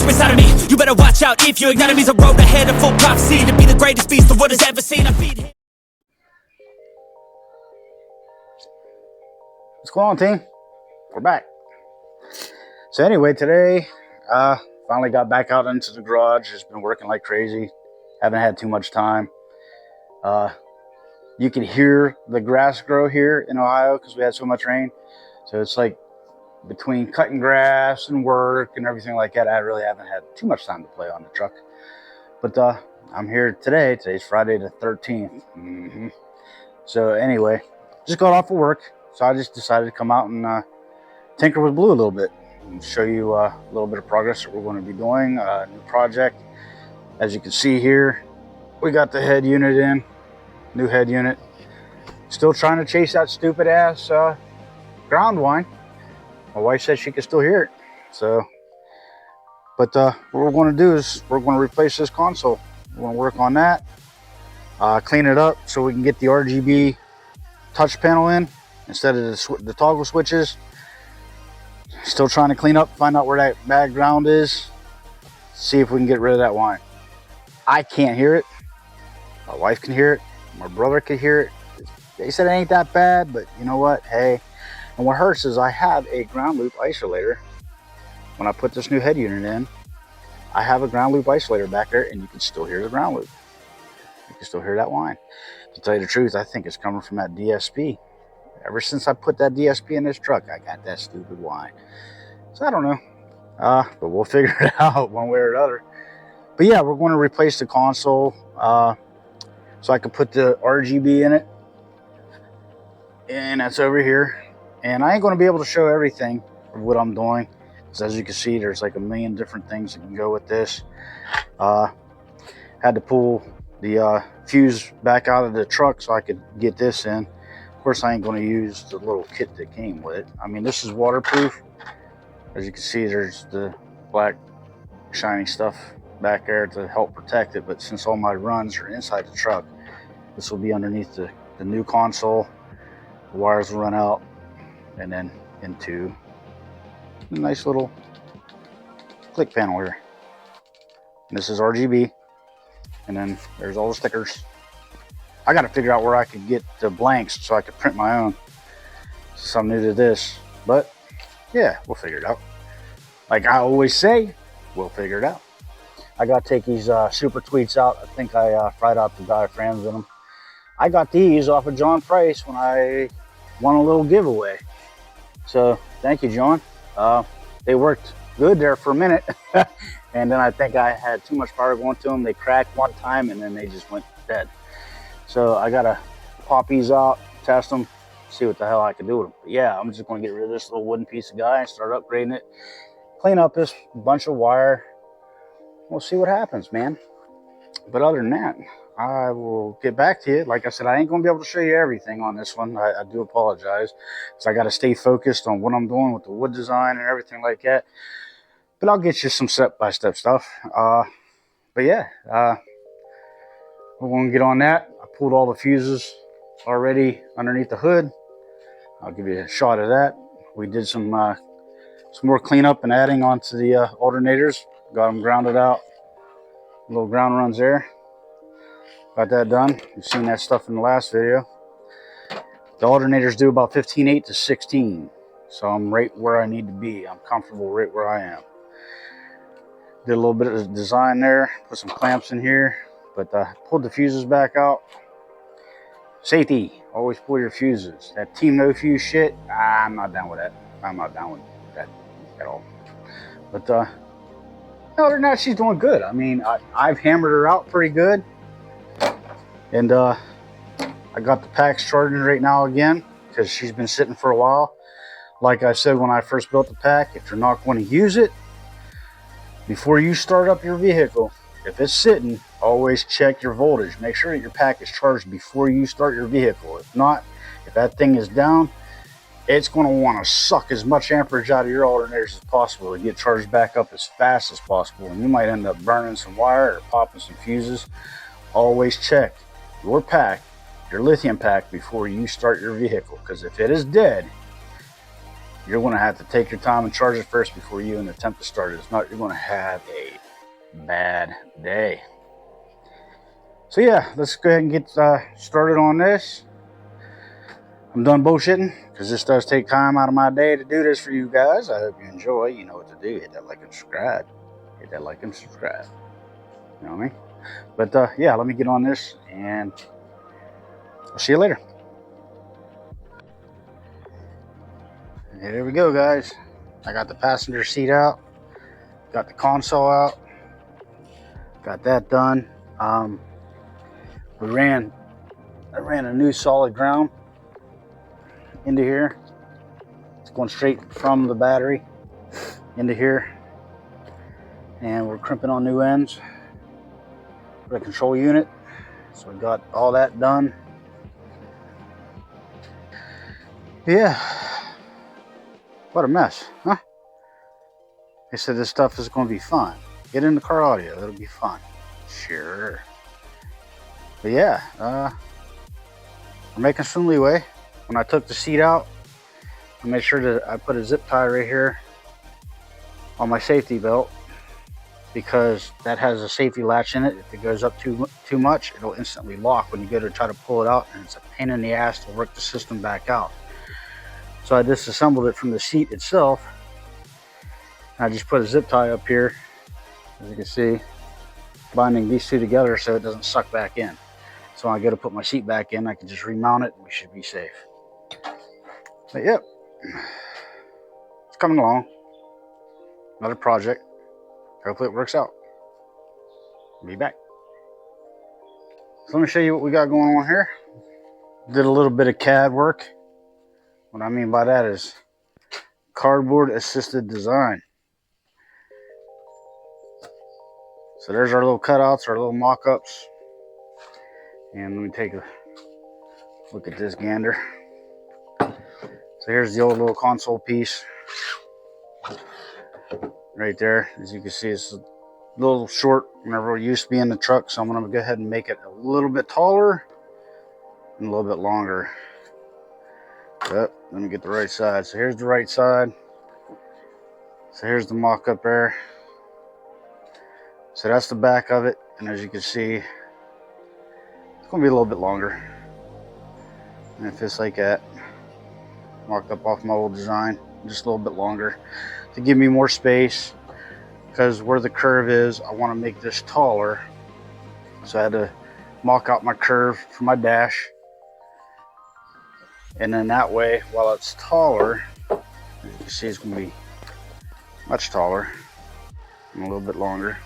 creature inside of me. You better watch out if you ignite me's a road ahead of full prophecy. To be the greatest beast the world has ever seen. I feed him. What's going on, team? We're back. So anyway, today, finally got back out into the garage. Just been working like crazy. Haven't had too much time. You can hear the grass grow here in Ohio because we had so much rain. So it's like between cutting grass and work and everything like that, I really haven't had too much time to play on the truck. But I'm here today. Today's Friday the 13th. So anyway, just got off of work. So I just decided to come out and tinker with Blue a little bit and show you a little bit of progress that we're going to be doing. A new project. As you can see here, we got the head unit in. New head unit. Still trying to chase that stupid ass ground whine. My wife said she could still hear it. So, but what we're going to do is we're going to replace this console. We're going to work on that. Clean it up so we can get the RGB touch panel in instead of the toggle switches. Still trying to clean up, find out where that bad ground is. See if we can get rid of that whine. I can't hear it. My wife can hear it. My brother could hear it. They said it ain't that bad, but you know what? Hey, and what hurts is I have a ground loop isolator. When I put this new head unit in, I have a ground loop isolator back there, and you can still hear the ground loop. You can still hear that whine. To tell you the truth, I think it's coming from that DSP. Ever since I put that DSP in this truck, I got that stupid whine. So I don't know, but we'll figure it out one way or another. But yeah, we're going to replace the console so I can put the RGB in it, and that's over here. And I ain't going to be able to show everything of what I'm doing, because as you can see, there's like a million different things that can go with this. Had to pull the fuse back out of the truck so I could get this in. Of course, I ain't going to use the little kit that came with it. I mean, this is waterproof. As you can see, there's the black shiny stuff back there to help protect it. But since all my runs are inside the truck, this will be underneath the new console. The wires will run out and then into a nice little click panel here. And this is RGB. And then there's all the stickers. I got to figure out where I could get the blanks so I could print my own. Since I'm new to this. But yeah, we'll figure it out. Like I always say, we'll figure it out. I got to take these super tweets out. I think I fried out the diaphragms in them. I got these off of John Price when I won a little giveaway. So thank you, John. They worked good there for a minute. And then I think I had too much power going to them. They cracked one time and then they just went dead. So I got to pop these out, test them, see what the hell I can do with them. But yeah, I'm just going to get rid of this little wooden piece of guy and start upgrading it. Clean up this bunch of wire. We'll see what happens, man. But other than that, I will get back to you. Like I said, I ain't going to be able to show you everything on this one. I do apologize. So I got to stay focused on what I'm doing with the wood design and everything like that. But I'll get you some step-by-step stuff. But yeah, we're going to get on that. I pulled all the fuses already underneath the hood. I'll give you a shot of that. We did some more cleanup and adding onto the alternators. Got them grounded out. Little ground runs there. Got that done. You've seen that stuff in the last video. The alternators do about 15.8 to 16. So I'm right where I need to be. I'm comfortable right where I am. Did a little bit of design there. Put some clamps in here. But pulled the fuses back out. Safety. Always pull your fuses. That team no fuse shit, I'm not down with that. I'm not down with that at all. But other than that, she's doing good. I mean, I've hammered her out pretty good. And I got the packs charging right now again because she's been sitting for a while. Like I said when I first built the pack, if you're not going to use it, before you start up your vehicle, if it's sitting, always check your voltage. Make sure that your pack is charged before you start your vehicle. If not, if that thing is down, it's going to want to suck as much amperage out of your alternators as possible to get charged back up as fast as possible. And you might end up burning some wire or popping some fuses. Always check your pack, your lithium pack, before you start your vehicle. Because if it is dead, you're going to have to take your time and charge it first before you even attempt to start it. If not, you're going to have a bad day. So yeah, let's go ahead and get started on this. I'm done bullshitting because this does take time out of my day to do this for you guys. I hope you enjoy. You know what to do. Hit that like and subscribe. Hit that like and subscribe. You know what I mean? But yeah, let me get on this and I'll see you later. And here we go, guys. I got the passenger seat out. Got the console out. Got that done. I ran a new solid ground into here. It's going straight from the battery into here, and we're crimping on new ends for the control unit. So we got all that done. Yeah, what a mess, huh? They said this stuff is going to be fun. Get in the car audio, it'll be fun. Sure. But yeah, we're making some leeway. When I took the seat out, I made sure that I put a zip tie right here on my safety belt, because that has a safety latch in it. If it goes up too much, it'll instantly lock when you go to try to pull it out, and it's a pain in the ass to work the system back out. So I disassembled it from the seat itself. I just put a zip tie up here, as you can see, binding these two together so it doesn't suck back in. So when I go to put my seat back in, I can just remount it and we should be safe. But yep, it's coming along. Another project. Hopefully it works out. I'll be back. So let me show you what we got going on here. Did a little bit of CAD work. What I mean by that is cardboard assisted design. So there's our little cutouts, our little mock-ups. And let me take a look at this gander. So here's the old little console piece. Right there, as you can see, it's a little short whenever it used to be in the truck. So I'm gonna go ahead and make it a little bit taller and a little bit longer. Yep, let me get the right side. So here's the right side. So here's the mock-up there. So that's the back of it, and as you can see, it's gonna be a little bit longer. And it fits like that. Mocked up off my old design, just a little bit longer to give me more space, because where the curve is, I want to make this taller. So I had to mock out my curve for my dash, and then that way, while it's taller, as you can see, it's going to be much taller and a little bit longer.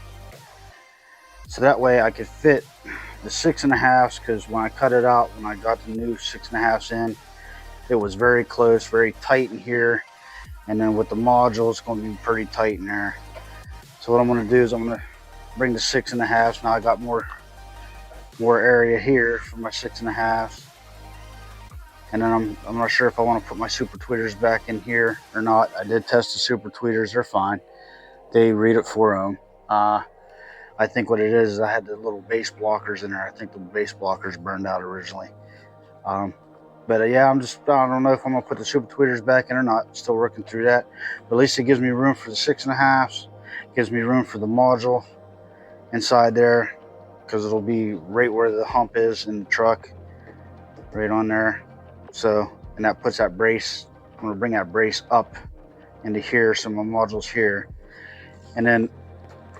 So that way I could fit the 6.5s, because when I cut it out, when I got the new 6.5s in, it was very close, very tight in here. And then with the module, it's going to be pretty tight in there. So what I'm going to do is I'm going to bring the 6.5s. Now I got more area here for my 6.5s. And then I'm not sure if I want to put my super tweeters back in here or not. I did test the super tweeters, they're fine. They read it for them. I think what it is I had the little base blockers in there. I think the base blockers burned out originally. But yeah, I don't know if I'm gonna put the super tweeters back in or not. Still working through that. But at least it gives me room for the 6.5s. Gives me room for the module inside there, because it'll be right where the hump is in the truck, right on there. So, and that puts that brace. I'm gonna bring that brace up into here, so my module's here. And then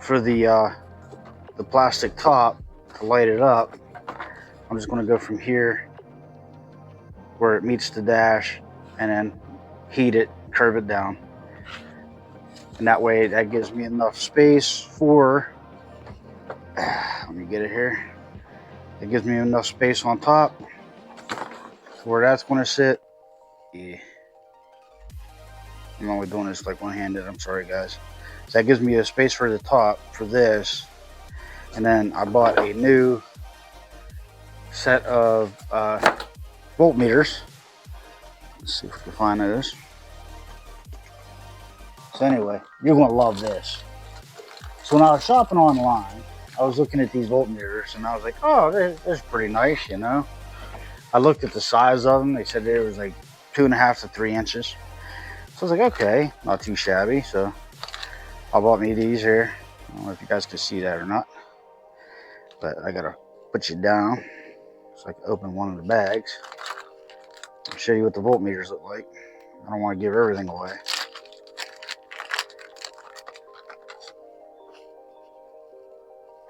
for the plastic top to light it up, I'm just gonna go from here where it meets the dash, and then heat it, curve it down. And that way, that gives me enough space for, let me get it here. It gives me enough space on top where that's gonna sit. Yeah. I'm only doing this like one-handed, I'm sorry guys. So that gives me a space for the top for this. And then I bought a new set of voltmeters. Let's see if we can find those. So anyway, you're gonna love this. So when I was shopping online, I was looking at these voltmeters and I was like, oh, they're pretty nice, you know. I looked at the size of them. They said they was like 2.5 to 3 inches. So I was like, okay, not too shabby. So I bought me these here. I don't know if you guys can see that or not, but I gotta put you down so I can open one of the bags and show you what the voltmeters look like. I don't want to give everything away.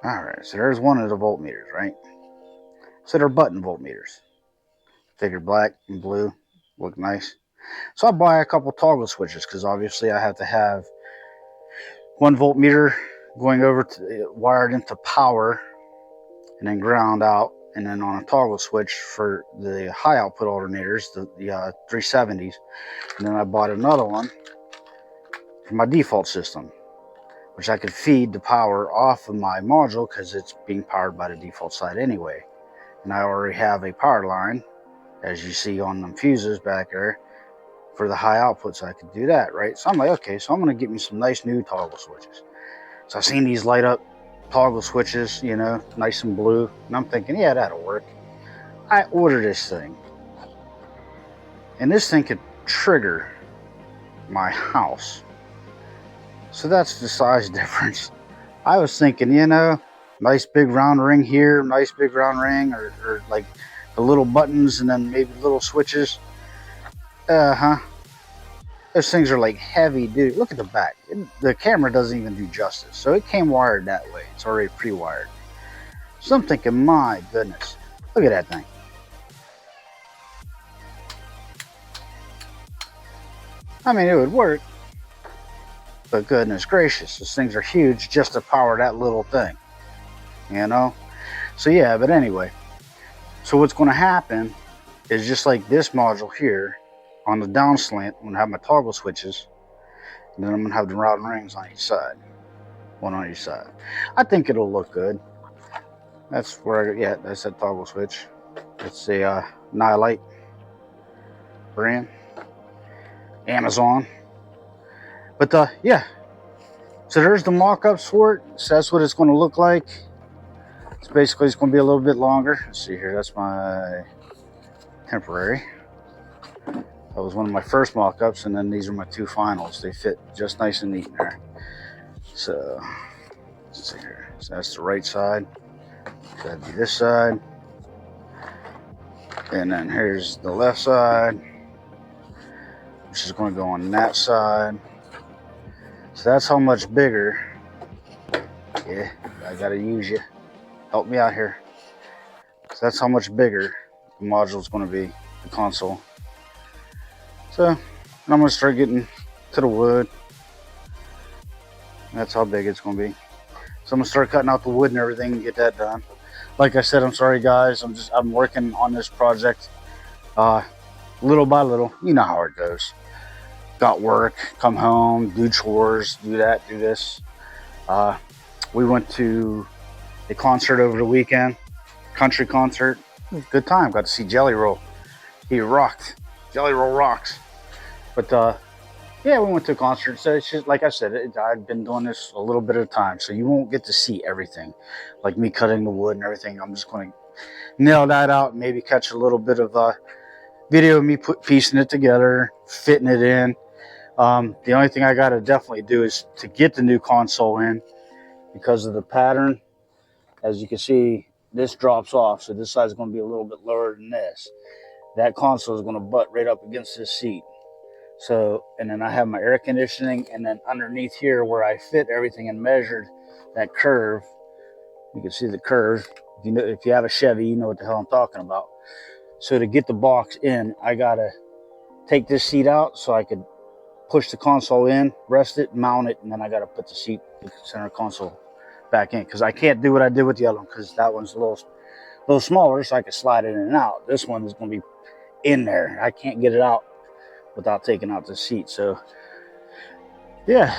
Alright, so there's one of the voltmeters, right? So they're button voltmeters. Figure black and blue, look nice. So I buy a couple toggle switches because obviously I have to have 1 voltmeter going over to wired into power and then ground out, and then on a toggle switch for the high output alternators, the 370s. And then I bought another one for my default system, which I could feed the power off of my module because it's being powered by the default side anyway. And I already have a power line, as you see on them fuses back there, for the high output, so I could do that, right? So I'm like, okay, so I'm gonna get me some nice new toggle switches. So I've seen these light up toggle switches, you know, nice and blue, and I'm thinking, yeah, that'll work. I ordered this thing, and this thing could trigger my house. So that's the size difference. I was thinking, you know, nice big round ring here, nice big round ring, or like the little buttons and then maybe little switches. Those things are like heavy duty. Look at the back. The camera doesn't even do justice. So it came wired that way. It's already pre-wired. So I'm thinking, my goodness, look at that thing. I mean, it would work, but goodness gracious, those things are huge just to power that little thing, you know? So yeah, but anyway, so what's going to happen is just like this module here, on the down slant, I'm going to have my toggle switches, and then I'm going to have the routing rings on each side. One on each side. I think it'll look good. That's where I, yeah, that's that toggle switch. It's a Nylite brand. Amazon. But yeah. So there's the mock-ups for it. So that's what it's going to look like. It's basically, it's going to be a little bit longer. Let's see here. That's my temporary. That was one of my first mock-ups, and then these are my 2 finals. They fit just nice and neat in there. So let's see here. So that's the right side. So that'd be this side. And then here's the left side, which is going to go on that side. So that's how much bigger. Yeah, I gotta use you. Help me out here. So that's how much bigger the module is going to be, the console. So I'm going to start getting to the wood. That's how big it's going to be. So I'm going to start cutting out the wood and everything and get that done. Like I said, I'm sorry guys. I'm working on this project little by little. You know how it goes. Got work, come home, do chores, do that, do this. We went to a concert over the weekend, country concert. Good time. Got to see Jelly Roll. He rocked. Jelly Roll rocks. But yeah, we went to a concert. So it's just like I said, I've been doing this a little bit at a time, so you won't get to see everything, like me cutting the wood and everything. I'm just going to nail that out and maybe catch a little bit of video of me piecing it together, fitting it in. The only thing I got to definitely do is to get the new console in, because of the pattern. As you can see, this drops off, so this side is going to be a little bit lower than this. That console is going to butt right up against this seat. So, and then I have my air conditioning, and then underneath here where I fit everything and measured that curve, you can see the curve. If you have a Chevy, you know what the hell I'm talking about. So to get the box in, I gotta take this seat out so I could push the console in, rest it, mount it, and then I gotta put the center console back in, because I can't do what I did with the other one, because that one's a little smaller, so I can slide it in and out. This one is going to be in there. I can't get it out without taking out the seat. So yeah,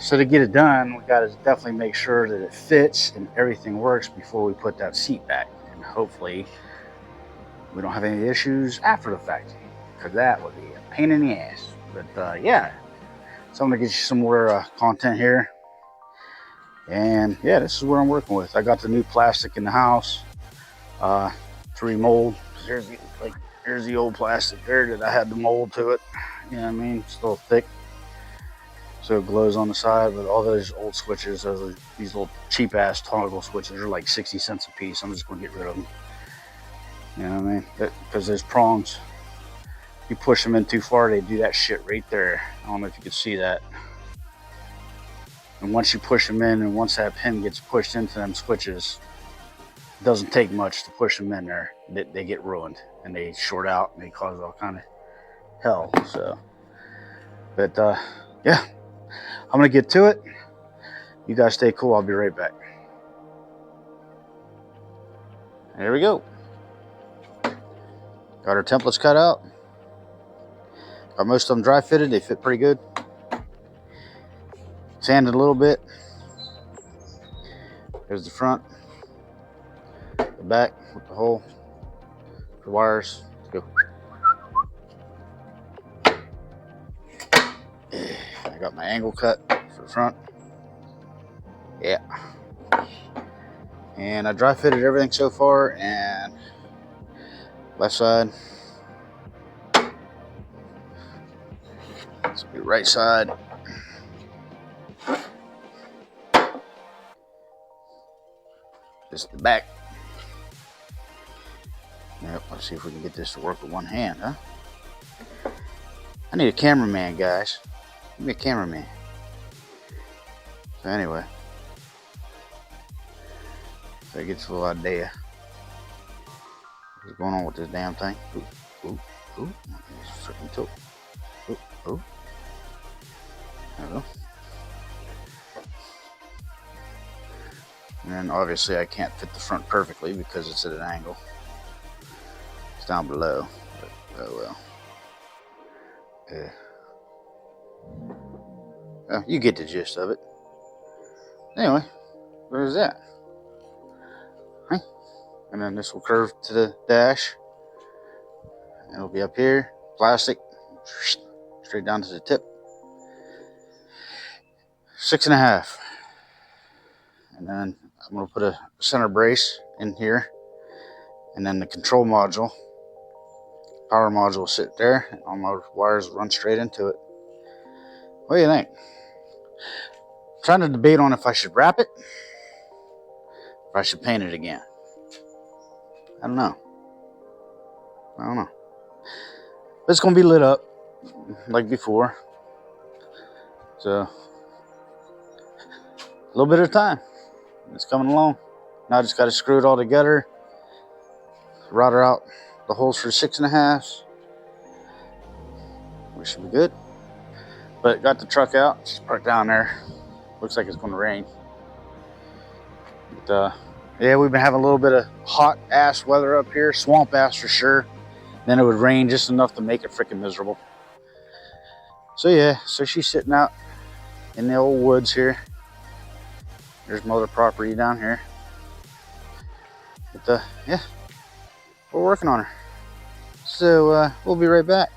so to get it done, we got to definitely make sure that it fits and everything works before we put that seat back, and hopefully we don't have any issues after the fact, because that would be a pain in the ass. But yeah, so I'm gonna get you some more content here. And yeah, this is what I'm working with. I got the new plastic in the house to remold. Here's the old plastic there that I had to mold to it. You know what I mean? It's a little thick, so it glows on the side. But all those old switches, these little cheap ass toggle switches, are like 60 cents a piece. I'm just gonna get rid of them. You know what I mean? Because those prongs, you push them in too far, they do that shit right there. I don't know if you can see that. And once you push them in, and once that pin gets pushed into them switches, it doesn't take much to push them in there. They get ruined, and they short out, and they cause all kind of hell. So, but yeah, I'm gonna get to it. You guys stay cool. I'll be right back. There we go. Got our templates cut out. Got most of them dry fitted. They fit pretty good. Sanded a little bit. There's the front, the back with the hole, the wires. Let's go. I got my angle cut for the front. Yeah. And I dry fitted everything so far, and left side. This will be right side. This is the back. Yep, let's see if we can get this to work with one hand, huh? I need a cameraman, guys. Give me a cameraman. So anyway, so it gets a little idea what's going on with this damn thing. Ooh, ooh, ooh. It's freaking tilt. Ooh, ooh. There we go. And then obviously I can't fit the front perfectly because it's at an angle. It's down below. But, oh well. Well, you get the gist of it. Anyway, where's that? Right. And then this will curve to the dash. And it'll be up here. Plastic. Straight down to the tip. 6.5. And then I'm going to put a center brace in here, and then the control module, power module will sit there, and all my wires run straight into it. What do you think? I'm trying to debate on if I should wrap it, or if I should paint it again. I don't know. But it's going to be lit up like before. So, a little bit of time. It's coming along. Now I just got to screw it all together, router out the holes for 6.5. We should be good. But got the truck out, just parked down there. Looks like it's going to rain. But yeah, we've been having a little bit of hot ass weather up here, swamp ass for sure. Then it would rain just enough to make it freaking miserable. So yeah, so she's sitting out in the old woods here. There's mother property down here. But yeah, we're working on her. So we'll be right back.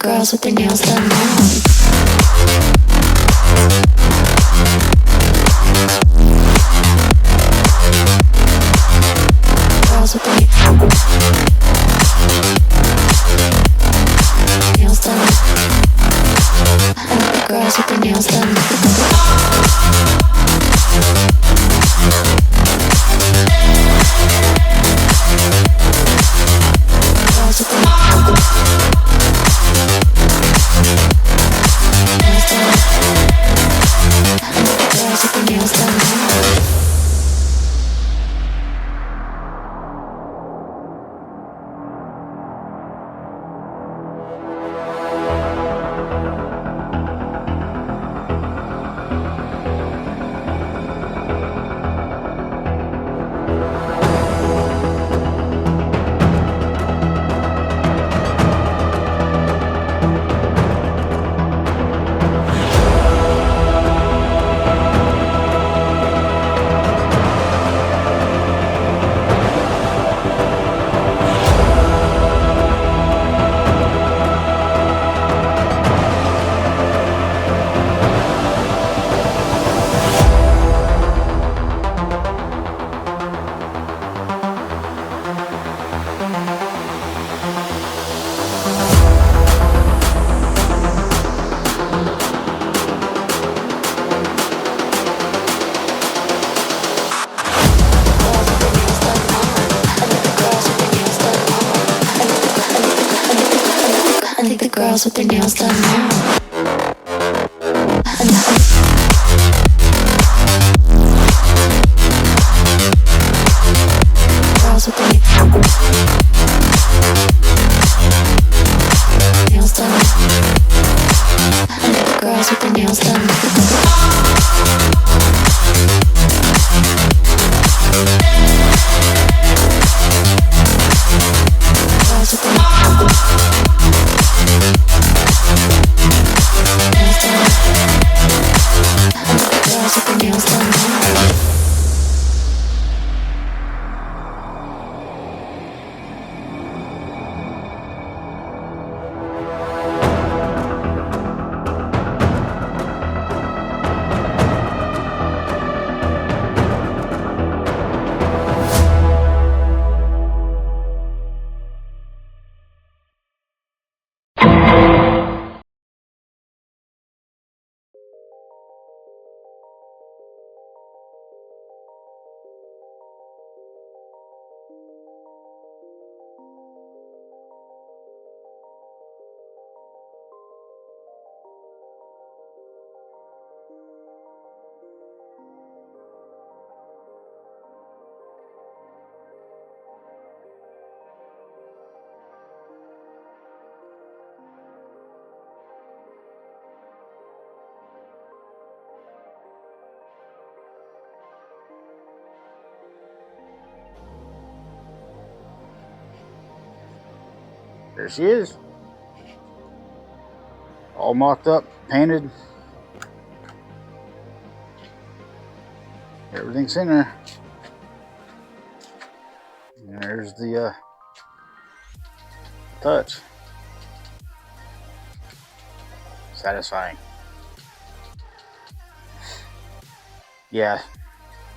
Girls with their nails done now. Girls with their nails done. I like the girls with their nails done. Girls with their nails done. girls with their nails done now. Girls with their nails done. Girls with their nails done. Girls with their nails done. There she is. All mocked up, painted. Everything's in there. And there's the touch. Satisfying. Yeah,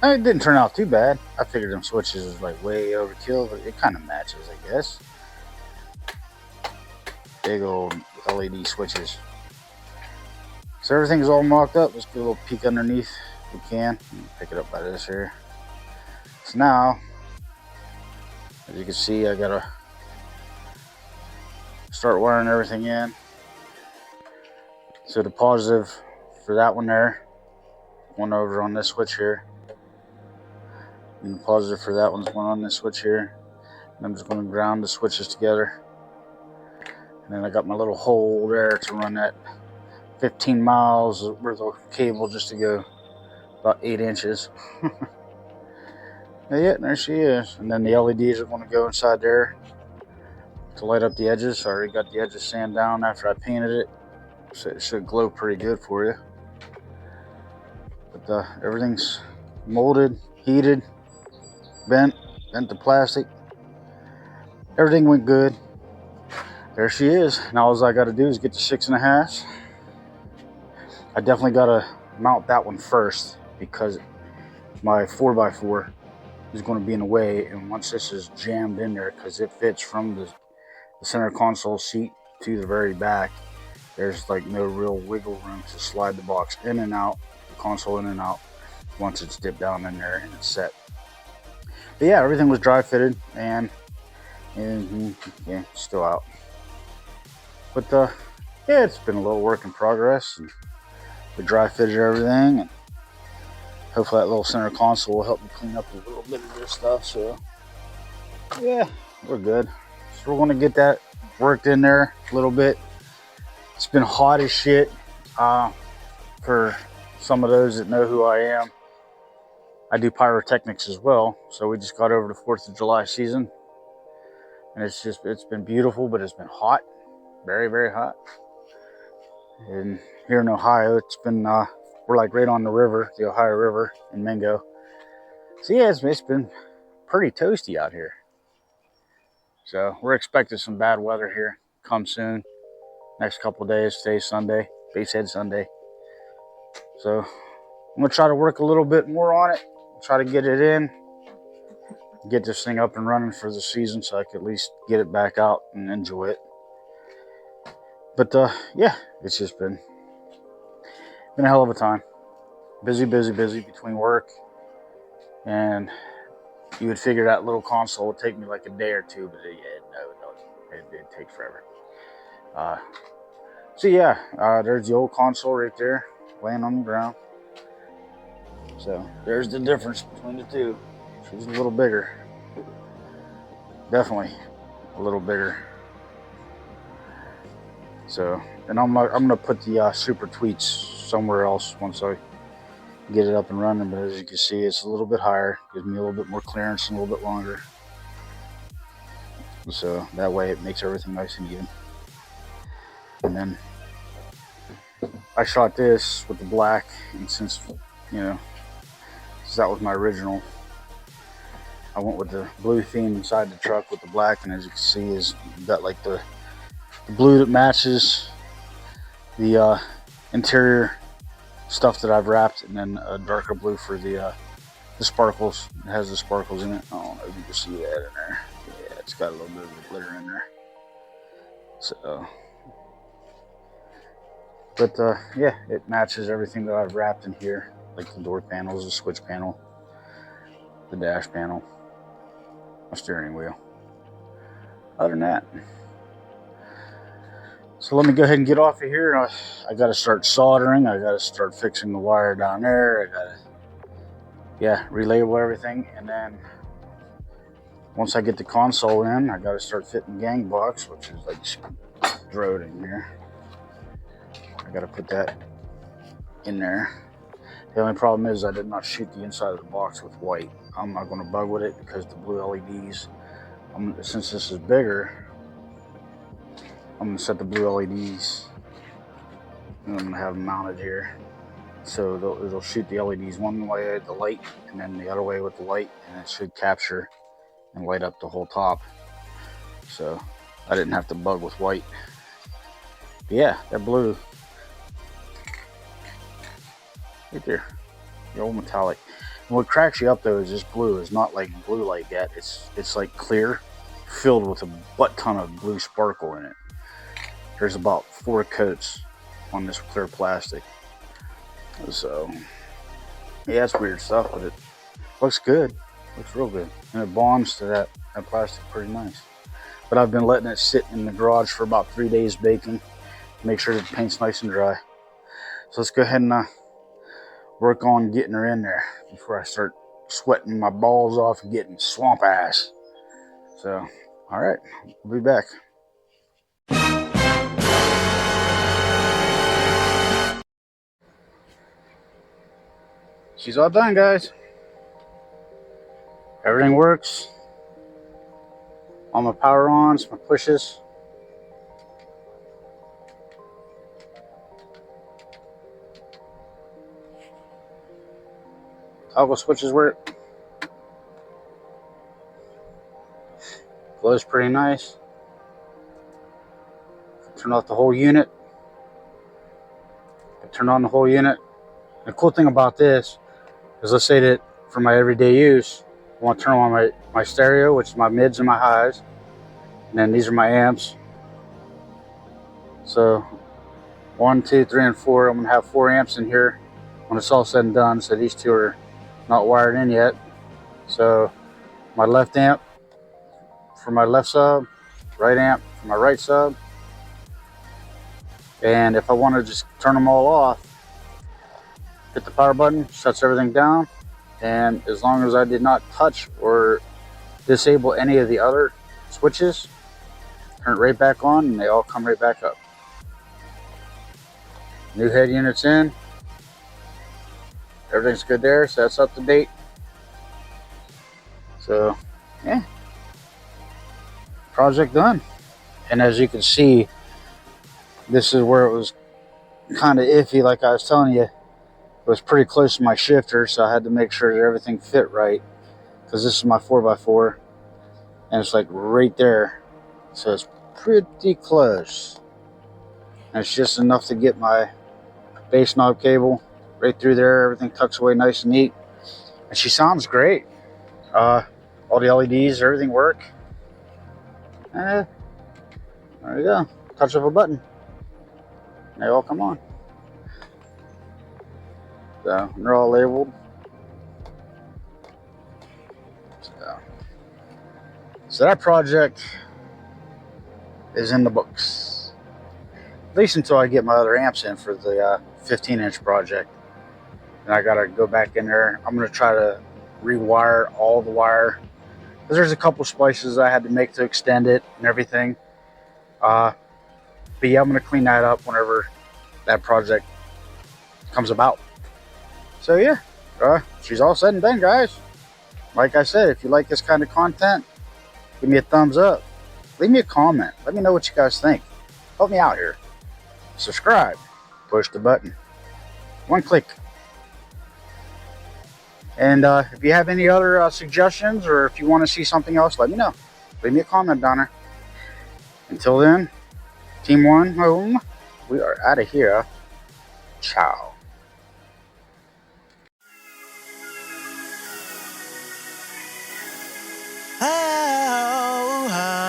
it didn't turn out too bad. I figured them switches was like way overkill, but it kind of matches, I guess. Big old LED switches. So everything's all mocked up. Let's get a little peek underneath if we can. Pick it up by this here. So now, as you can see, I gotta start wiring everything in. So the positive for that one there, one over on this switch here, and the positive for that one's one on this switch here. And I'm just going to ground the switches together. And then I got my little hole there to run that 15 miles worth of cable just to go about 8 inches. Yeah, there she is. And then the LEDs are going to go inside there to light up the edges. I already got the edges sanded down after I painted it, so it should glow pretty good for you. But everything's molded, heated, bent the plastic. Everything went good. There she is. Now all I got to do is get the 6.5. I definitely got to mount that one first because my 4x4 is going to be in the way. And once this is jammed in there, because it fits from the center console seat to the very back, there's like no real wiggle room to slide the box in and out, the console in and out, once it's dipped down in there and it's set. But yeah, everything was dry fitted and yeah, still out. But yeah, it's been a little work in progress. And we dry fitted everything, and hopefully that little center console will help me clean up a little bit of this stuff. So yeah, we're good. So we're going to get that worked in there a little bit. It's been hot as shit. For some of those that know who I am, I do pyrotechnics as well. So we just got over the 4th of July season, and it's been beautiful, but it's been hot, very, very hot. And here in Ohio, it's been we're like right on the river, the Ohio River in Mingo. So yeah, it's been pretty toasty out here. So we're expecting some bad weather here come soon. Next couple of days. Today's Sunday, Basehead Sunday. So I'm gonna try to work a little bit more on it. Try to get it in, get this thing up and running for the season, so I can at least get it back out and enjoy it. But yeah, it's just been a hell of a time. Busy between work, and you would figure that little console would take me like a day or two, but yeah, no, it takes forever. So yeah, there's the old console right there, laying on the ground. So there's the difference between the two. She's a little bigger, definitely a little bigger. So, and I'm gonna put the super tweets somewhere else once I get it up and running. But as you can see, it's a little bit higher, gives me a little bit more clearance and a little bit longer. So that way it makes everything nice and even. And then I shot this with the black, and since that was my original, I went with the blue theme inside the truck with the black, and as you can see, is got like the blue that matches the interior stuff that I've wrapped, and then a darker blue for the sparkles. It has the sparkles in it. I don't know if you can see that in there. Yeah, it's got a little bit of the glitter in there. So, but yeah, it matches everything that I've wrapped in here, like the door panels, the switch panel, the dash panel, my steering wheel. Other than that, so let me go ahead and get off of here. I got to start soldering. I got to start fixing the wire down there. I got to, relabel everything. And then once I get the console in, I got to start fitting the gang box, which is like drilled in here. I got to put that in there. The only problem is I did not shoot the inside of the box with white. I'm not going to bug with it because the blue LEDs, since this is bigger, I'm going to set the blue LEDs, and I'm going to have them mounted here. So it'll shoot the LEDs one way with the light, and then the other way with the light, and it should capture and light up the whole top. So I didn't have to bug with white. But yeah, that blue right there, the old metallic. And what cracks you up though is this blue is not like blue like that. It's like clear, filled with a butt ton of blue sparkle in it. There's about 4 coats on this clear plastic. So yeah, it's weird stuff, but it looks good. Looks real good, and it bonds to that plastic pretty nice. But I've been letting it sit in the garage for about 3 days baking, make sure that the paint's nice and dry. So let's go ahead and work on getting her in there before I start sweating my balls off and getting swamp ass. So, all right, we'll be back. She's all done, guys. Everything works. All my power ons, my pushes. Toggle switches work. Glows pretty nice. Turn off the whole unit. Turn on the whole unit. The cool thing about this is, let's say that for my everyday use, I want to turn on my stereo, which is my mids and my highs. And then these are my amps. So 1, 2, 3, and 4. I'm going to have 4 amps in here when it's all said and done. So these 2 are not wired in yet. So my left amp for my left sub, right amp for my right sub. And if I want to just turn them all off, hit the power button, shuts everything down. And as long as I did not touch or disable any of the other switches, turn it right back on and they all come right back up. New head units in. Everything's good there, so that's up to date. So, yeah. Project done. And as you can see, this is where it was kind of iffy, like I was telling you. It was pretty close to my shifter, so I had to make sure that everything fit right, because this is my 4x4 and it's like right there, so it's pretty close, and it's just enough to get my bass knob cable right through there. Everything tucks away nice and neat, and she sounds great. All the LEDs, everything work. There you go, touch of a button, they all come on. So they're all labeled. So that project is in the books. at least until I get my other amps in for the 15-inch project. And I gotta go back in there. I'm gonna try to rewire all the wire, because there's a couple splices I had to make to extend it and everything. But yeah, I'm gonna clean that up whenever that project comes about. So yeah, she's all said and done, guys. Like I said, if you like this kind of content, give me a thumbs up. Leave me a comment. Let me know what you guys think. Help me out here. Subscribe. Push the button. One click. And if you have any other suggestions, or if you want to see something else, let me know. Leave me a comment down there. Until then, Team One Home, we are out of here. Ciao. Oh, yeah.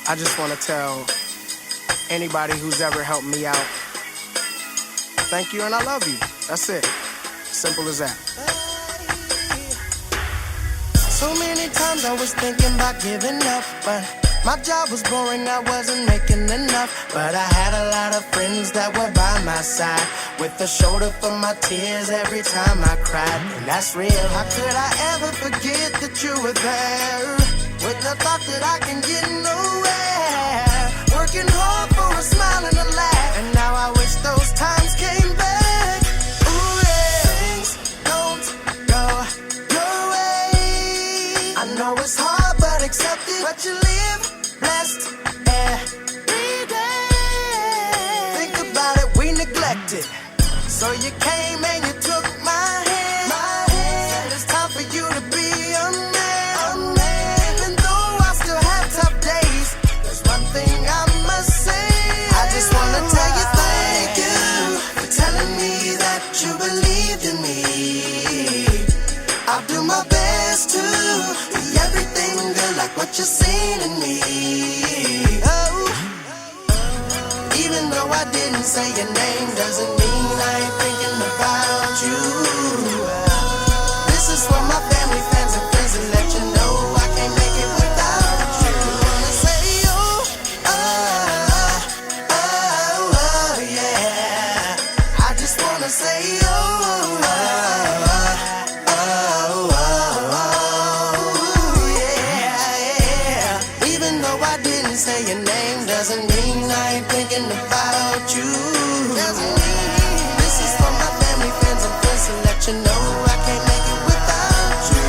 I just want to tell anybody who's ever helped me out, thank you and I love you. That's it. Simple as that. So many times I was thinking about giving up, but my job was boring, I wasn't making enough. But I had a lot of friends that were by my side, with a shoulder for my tears every time I cried. And that's real. How could I ever forget that you were there, with the thought that I can get nowhere, working hard for a smile and a laugh. And now I wish those times came back. Ooh yeah. Things don't go your way. I know it's hard, but accept it. But you live blessed every day. Think about it, we neglected. So you came and you took my hand. Said it's time for you to be a man. Even though I still have tough days, there's one thing I must say. I just wanna tell you thank you for telling me that you believed in me. I'll do my best to be everything good, like what you're seeing in me. Oh, even though I didn't say your name, doesn't mean I ain't thinking about you. This is for my family, fans, and friends, and let you know I can't make it without you. Wanna say oh, yeah. I just wanna say yeah. Even though I didn't say your name, doesn't mean I ain't thinking about you. Doesn't mean this is for my family, friends, and friends, to let you know I can't make it without you.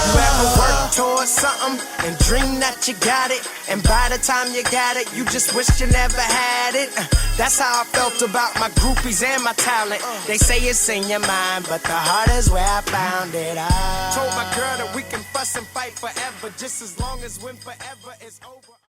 You ever work towards something and dream that you got it, and by the time you got it, you just wish you never had it? That's how I felt about my groupies and my talent. They say it's in your mind, but the heart is where I found it. I told my girl that we can fuss and fight forever, just as long as when forever is over.